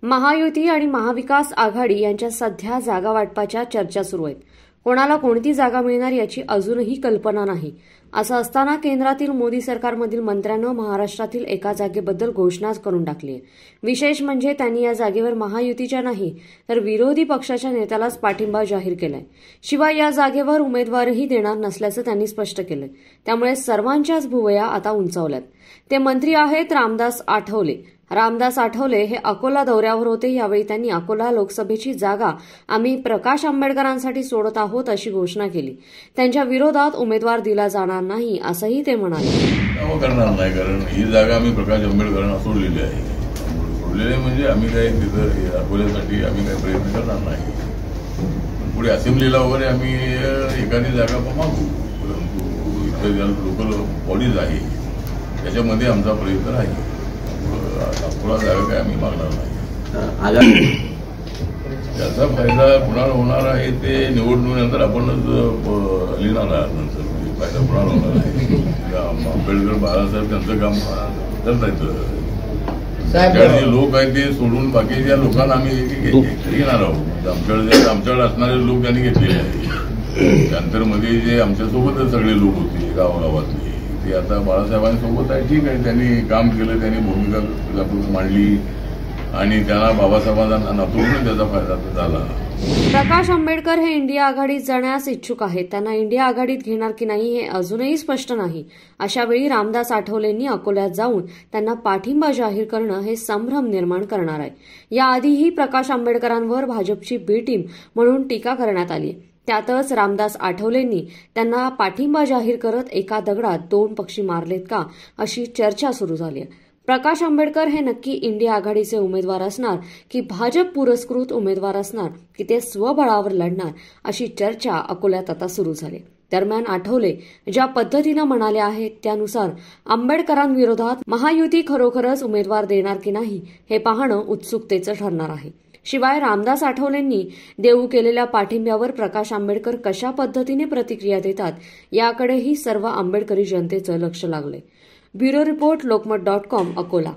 महायुती आणि महाविकास आघाडी यांच्या सध्या जागा वाटपाच्या चर्चा सुरू आहेत. कोणाला कोणती जागा मिळणार याची अजूनही कल्पना नाही. असं असताना केंद्रातील मोदी सरकारमधील मंत्र्यांनं महाराष्ट्रातील एका जागेबद्दल घोषणा करून टाकली आहे. विशेष म्हणजे त्यांनी या जागेवर महायुतीच्या नाही तर विरोधी पक्षाच्या नेत्यालाच पाठिंबा जाहीर केलाय. शिवाय या जागेवर उमेदवारही देणार नसल्याचं त्यांनी स्पष्ट केलंय. त्यामुळे सर्वांच्याच भुवया आता उंचावल्यात. ते मंत्री आहेत रामदास आठवले. रामदास आठवले हे अकोला दौऱ्यावर होते. यावेळी त्यांनी अकोला लोकसभेची जागा आम्ही प्रकाश आंबेडकरांसाठी सोडत आहोत अशी घोषणा केली. त्यांच्या विरोधात उमेदवार दिला जाणार नाही असंही ते म्हणाले. करणार नाही, कारण ही जागा आम्ही प्रकाश आंबेडकरांना सोडलेली आहे. सोडलेली म्हणजे आम्ही काही तिथं अकोल्यासाठी आम्ही काही प्रयत्न करणार नाही. पुढे असेंब्लीला वगैरे आम्ही एखादी जागा मागू, परंतु इथं ज्या लोकल बॉडीज आहे त्याच्यामध्ये आमचा प्रयत्न आहे. अकोला जागा काय आम्ही मागणार नाही. त्याचा फायदा कुणाला होणार आहे ते निवडणुकीनंतर आपणच लिहिणार आहात. नंतर फायदा कुणाला होणार आहे. आंबेडकर बाळासाहेब त्यांचं काम करता येतं. जे लोक आहेत ते सोडून बाकीच्या लोकांना आम्ही घेणार आहोत. आमच्याकडे असणारे लोक त्यांनी घेतलेले आहेत. त्यानंतरमध्ये जे आमच्यासोबतच सगळे लोक होते गावागावातले ते आता बाळासाहेबांसोबत आहे. ठीक आहे, त्यांनी काम केलं, त्यांनी भूमिका मांडली आणि त्यांना बाबासाहेबांना नातून त्याचा फायदा झाला. प्रकाश आंबेडकर हे इंडिया आघाडीत जाण्यास इच्छुक आहेत. त्यांना इंडिया आघाडीत घेणार की नाही हे अजूनही स्पष्ट नाही. अशावेळी रामदास आठवलेंनी अकोल्यात जाऊन त्यांना पाठिंबा जाहीर करणं हे संभ्रम निर्माण करणार आहे. याआधीही प्रकाश आंबेडकरांवर भाजपची बी टीम म्हणून टीका करण्यात आली. त्यातच रामदास आठवलेंनी त्यांना पाठिंबा जाहीर करत एका दगडात दोन पक्षी मारलेत का अशी चर्चा सुरू झाली आहे. प्रकाश आंबेडकर हे नक्की इंडिया आघाडीचे उमेदवार असणार की भाजप पुरस्कृत उमेदवार असणार की ते स्वबळावर लढणार अशी चर्चा अकोल्यात आता सुरू झाली. दरम्यान आठवले ज्या पद्धतीनं म्हणाले आहेत त्यानुसार आंबेडकरांविरोधात महायुती खरोखरच उमेदवार देणार की नाही हे पाहणं उत्सुकतेचं ठरणार आहे. शिवाय रामदास आठवलेंनी देऊ केलेल्या पाठिंब्यावर प्रकाश आंबेडकर कशा पद्धतीने प्रतिक्रिया देतात याकडेही सर्व आंबेडकरी जनतेचं लक्ष लागलंय. Bureau report, Lokmat dot com, Akola.